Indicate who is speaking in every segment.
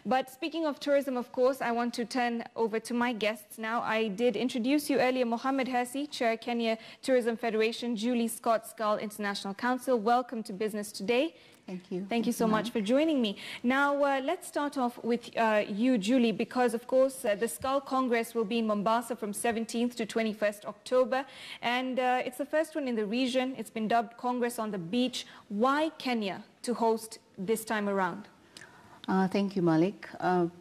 Speaker 1: But speaking of tourism, of course, I want to turn over to my guests now. I did introduce you earlier, Mohammed Hersi, Chair, Kenya Tourism Federation, Julie Scott, SKAL International Council. Welcome to Business Today.
Speaker 2: Thank you.
Speaker 1: Thank you so much for joining me. Now, let's start off with you, Julie, because, of course, the SKAL Congress will be in Mombasa from 17th to 21st October. And it's the first one in the region. It's been dubbed Congress on the Beach. Why Kenya to host this time around?
Speaker 2: Thank you, Malik.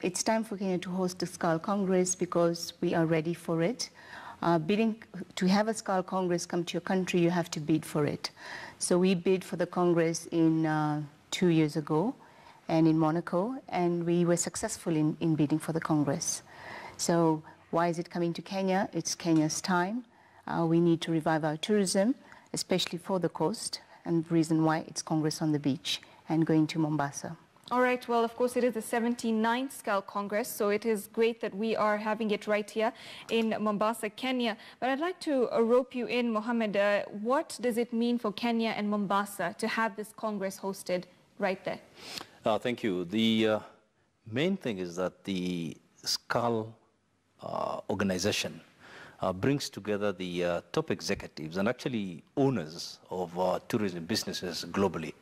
Speaker 2: It's time for Kenya to host the SKAL Congress because we are ready for it. To have a SKAL Congress come to your country, you have to bid for it. So we bid for the Congress in 2 years ago and in Monaco, and we were successful in bidding for the Congress. So why is it coming to Kenya? It's Kenya's time. We need to revive our tourism, especially for the coast, and the reason why it's Congress on the Beach and going to Mombasa.
Speaker 1: All right. Well, of course, it is the 79th SKAL Congress, so it is great that we are having it right here in Mombasa, Kenya. But I'd like to rope you in, Mohammed. What does it mean for Kenya and Mombasa to have this Congress hosted right there?
Speaker 3: Thank you. The main thing is that the SKAL organization brings together the top executives and actually owners of tourism businesses globally.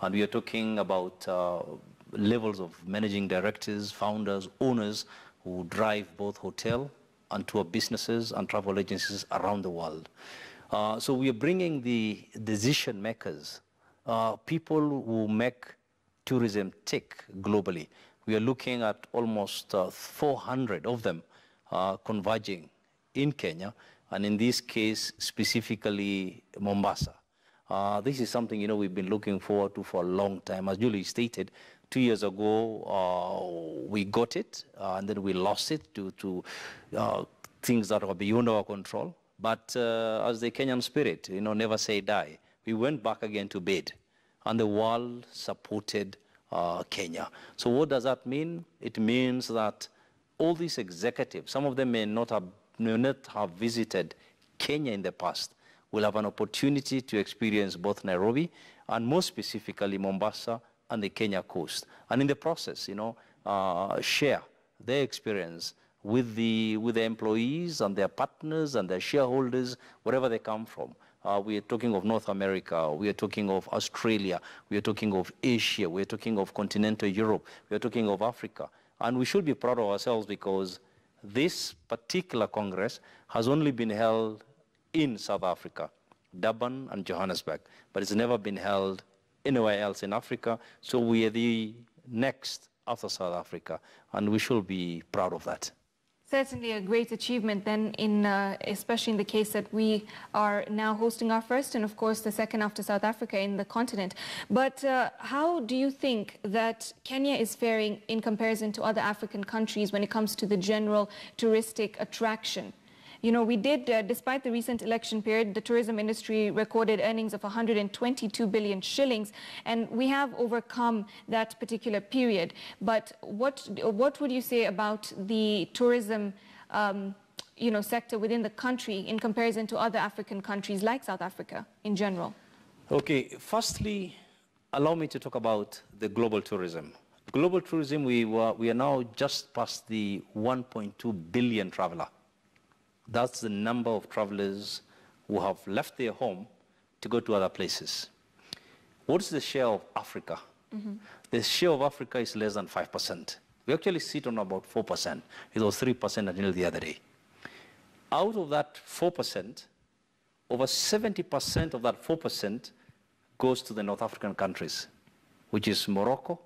Speaker 3: And we are talking about levels of managing directors, founders, owners who drive both hotel and tour businesses and travel agencies around the world. So we are bringing the decision makers, people who make tourism tick globally. We are looking at almost 400 of them converging in Kenya, and in this case, specifically Mombasa. This is something, we've been looking forward to for a long time. As Julie stated, 2 years ago, we got it, and then we lost it due to things that were beyond our control. But as the Kenyan spirit, never say die, we went back again to bid, and the world supported Kenya. So what does that mean? It means that all these executives, some of them may not have visited Kenya in the past, will have an opportunity to experience both Nairobi and more specifically Mombasa and the Kenya coast. And in the process, share their experience with the employees and their partners and their shareholders, wherever they come from. We are talking of North America, we are talking of Australia, we are talking of Asia, we are talking of continental Europe, we are talking of Africa. And we should be proud of ourselves because this particular Congress has only been held in South Africa, Durban and Johannesburg, but it's never been held anywhere else in Africa. So we are the next after South Africa, and we should be proud of that.
Speaker 1: Certainly a great achievement then, especially in the case that we are now hosting our first and, of course, the second after South Africa in the continent. But how do you think that Kenya is faring in comparison to other African countries when it comes to the general touristic attraction? We did, despite the recent election period, the tourism industry recorded earnings of 122 billion shillings, and we have overcome that particular period. But what would you say about the tourism, sector within the country in comparison to other African countries like South Africa in general?
Speaker 3: Okay, firstly, allow me to talk about the global tourism. Global tourism, we are now just past the 1.2 billion traveler. That's the number of travelers who have left their home to go to other places. What's the share of Africa? The share of Africa is less than 5%. We actually sit on about 4%. It was 3% until the other day. Out of that 4%, over 70% of that 4% goes to the North African countries, which is Morocco,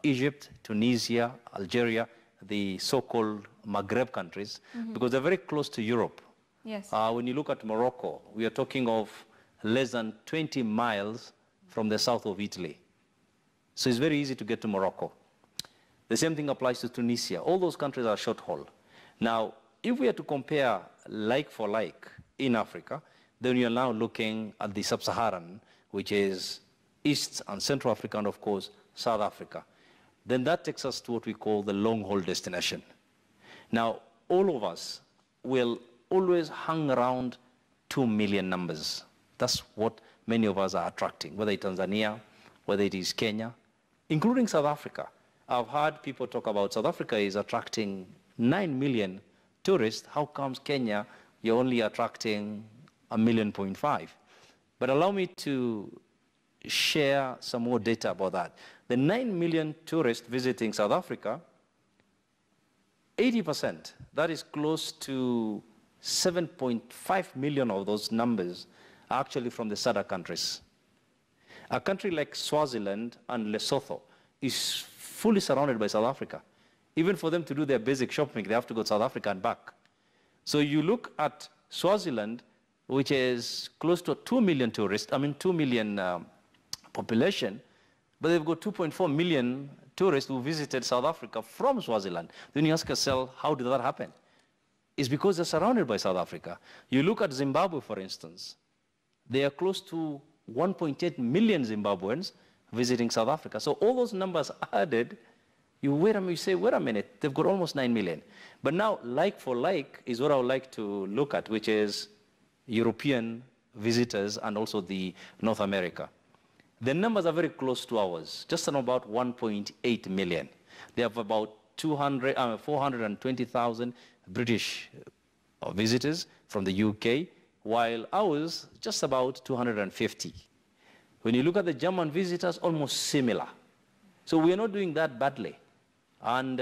Speaker 3: Egypt, Tunisia, Algeria, the so-called Maghreb countries, because they're very close to Europe.
Speaker 1: Yes.
Speaker 3: When you look at Morocco, we are talking of less than 20 miles from the south of Italy. So it's very easy to get to Morocco. The same thing applies to Tunisia. All those countries are short haul. Now, if we are to compare like for like in Africa, then we are now looking at the sub-Saharan, which is East and Central Africa, and of course, South Africa. Then that takes us to what we call the long-haul destination. Now, all of us will always hang around 2 million numbers. That's what many of us are attracting, whether it's Tanzania, whether it is Kenya, including South Africa. I've heard people talk about South Africa is attracting 9 million tourists. How comes Kenya, you're only attracting 1.5 million? But allow me to share some more data about that. The 9 million tourists visiting South Africa, 80%, that is close to 7.5 million of those numbers are actually from the SADC countries. A country like Swaziland and Lesotho is fully surrounded by South Africa. Even for them to do their basic shopping, they have to go to South Africa and back. So you look at Swaziland, which is close to 2 million tourists, 2 million population, but they've got 2.4 million tourists who visited South Africa from Swaziland. Then you ask yourself, how did that happen? It's because they're surrounded by South Africa. You look at Zimbabwe, for instance. They are close to 1.8 million Zimbabweans visiting South Africa. So all those numbers added, you say, wait a minute, they've got almost 9 million. But now, like for like, is what I would like to look at, which is European visitors and also the North America. The numbers are very close to ours, just about 1.8 million. They have about 420,000 British visitors from the UK, while ours, just about 250. When you look at the German visitors, almost similar. So we are not doing that badly. And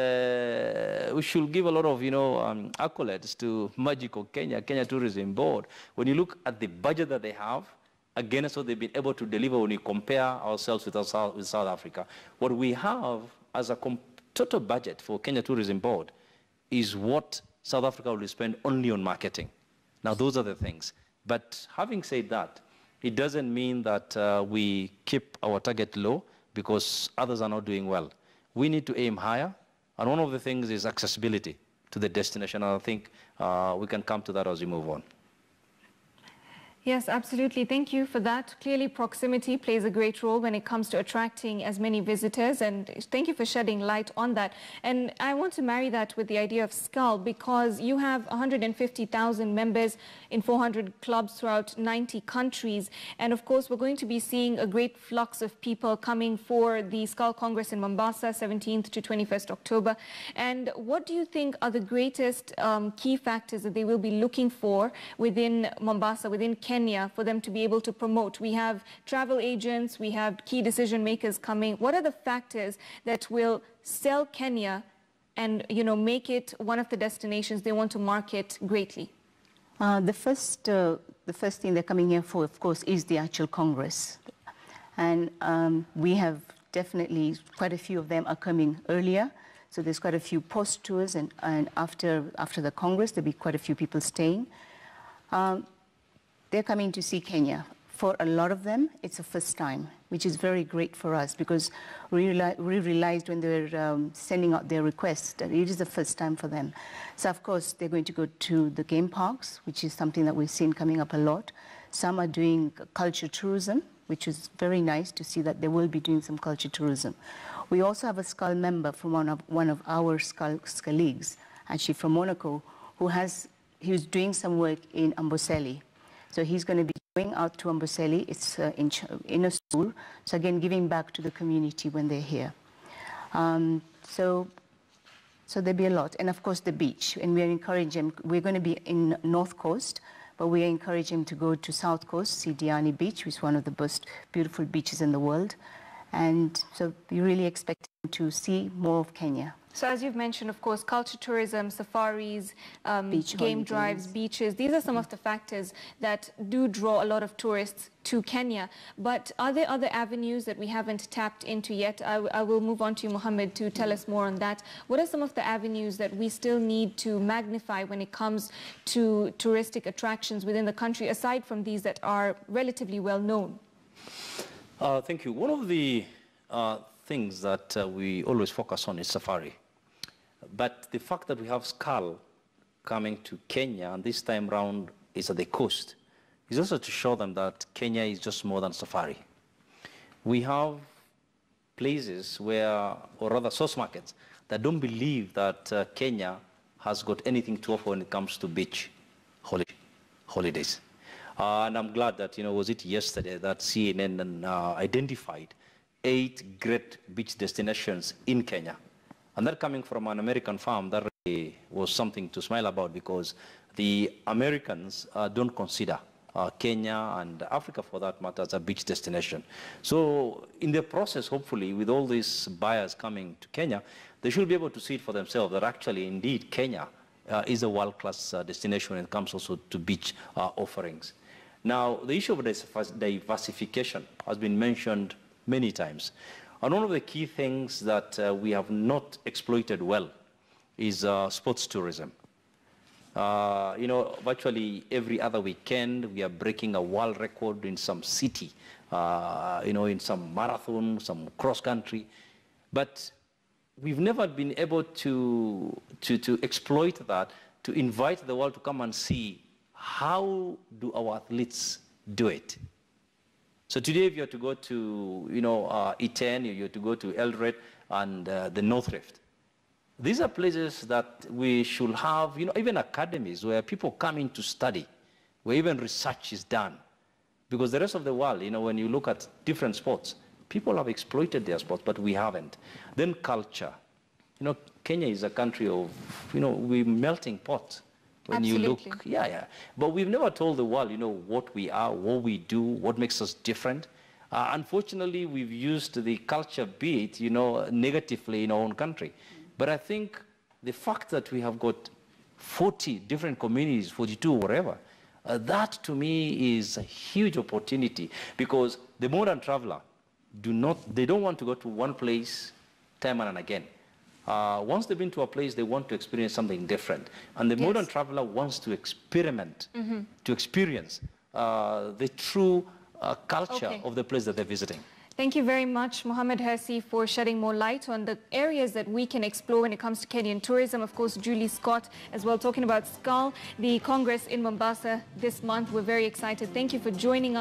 Speaker 3: we should give a lot of, accolades to Magical Kenya Tourism Board. When you look at the budget that they have, again, so they've been able to deliver when we compare ourselves with South Africa. What we have as a total budget for Kenya Tourism Board is what South Africa will spend only on marketing. Now, those are the things. But having said that, it doesn't mean that we keep our target low because others are not doing well. We need to aim higher, and one of the things is accessibility to the destination, and I think we can come to that as we move on.
Speaker 1: Yes, absolutely. Thank you for that. Clearly, proximity plays a great role when it comes to attracting as many visitors, and thank you for shedding light on that. And I want to marry that with the idea of SKAL, because you have 150,000 members in 400 clubs throughout 90 countries. And of course, we're going to be seeing a great flux of people coming for the SKAL Congress in Mombasa, 17th to 21st October. And what do you think are the greatest key factors that they will be looking for within Mombasa, within Kenya, for them to be able to promote? We have travel agents, we have key decision makers coming. What are the factors that will sell Kenya and, make it one of the destinations they want to market greatly?
Speaker 2: The first thing they're coming here for, of course, is the actual Congress. And we have definitely, quite a few of them are coming earlier. So there's quite a few post tours, and after the Congress, there'll be quite a few people staying. They're coming to see Kenya. For a lot of them, it's the first time, which is very great for us, because we realized when they were sending out their requests that it is the first time for them. So of course, they're going to go to the game parks, which is something that we've seen coming up a lot. Some are doing culture tourism, which is very nice to see that they will be doing some culture tourism. We also have a SKAL member from one of our SKAL colleagues, actually from Monaco, he was doing some work in Amboseli. So he's going to be going out to Amboseli. It's in a school. So again, giving back to the community when they're here. So there'll be a lot. And of course, the beach. And we are encouraging, we're going to be in North Coast, but we are encouraging to go to South Coast, see Diani Beach, which is one of the most beautiful beaches in the world. And so we really expect to see more of Kenya.
Speaker 1: So as you've mentioned, of course, culture tourism, safaris, game drives, beaches, these are some of the factors that do draw a lot of tourists to Kenya. But are there other avenues that we haven't tapped into yet? I will move on to you, Mohammed, to tell us more on that. What are some of the avenues that we still need to magnify when it comes to touristic attractions within the country, aside from these that are relatively well known?
Speaker 3: Thank you. One of the things that we always focus on is safari. But the fact that we have SKAL coming to Kenya, and this time round is at the coast, is also to show them that Kenya is just more than safari. We have places where, or rather source markets, that don't believe that Kenya has got anything to offer when it comes to beach holidays. And I'm glad that, was it yesterday that CNN identified 8 great beach destinations in Kenya. And that coming from an American farm, that really was something to smile about, because the Americans don't consider Kenya and Africa, for that matter, as a beach destination. So in the process, hopefully, with all these buyers coming to Kenya, they should be able to see it for themselves that actually, indeed, Kenya is a world-class destination when it comes also to beach offerings. Now, the issue of diversification has been mentioned many times. And one of the key things that we have not exploited well is sports tourism. You know, virtually every other weekend, we are breaking a world record in some city, you know, in some marathon, some cross-country. But we've never been able to exploit that, to invite the world to come and see how do our athletes do it. So today, if you are to go to, you know, E10, you are to go to Eldoret and the North Rift, these are places that we should have, you know, even academies where people come in to study, where even research is done. Because the rest of the world, you know, when you look at different sports, people have exploited their sports, but we haven't. Then culture. You know, Kenya is a country of, you know, we're melting pot. When
Speaker 1: Absolutely.
Speaker 3: You look, yeah. But we've never told the world, you know, what we are, what we do, what makes us different. Unfortunately, we've used the culture bit, you know, negatively in our own country. But I think the fact that we have got 40 different communities, 42 or whatever, that to me is a huge opportunity, because the modern traveler they don't want to go to one place time and again. Once they've been to a place, they want to experience something different. And the modern traveler wants to experiment, to experience the true culture of the place that they're visiting.
Speaker 1: Thank you very much, Mohammed Hersi, for shedding more light on the areas that we can explore when it comes to Kenyan tourism. Of course, Julie Scott as well, talking about SKAL, the Congress in Mombasa this month. We're very excited. Thank you for joining us.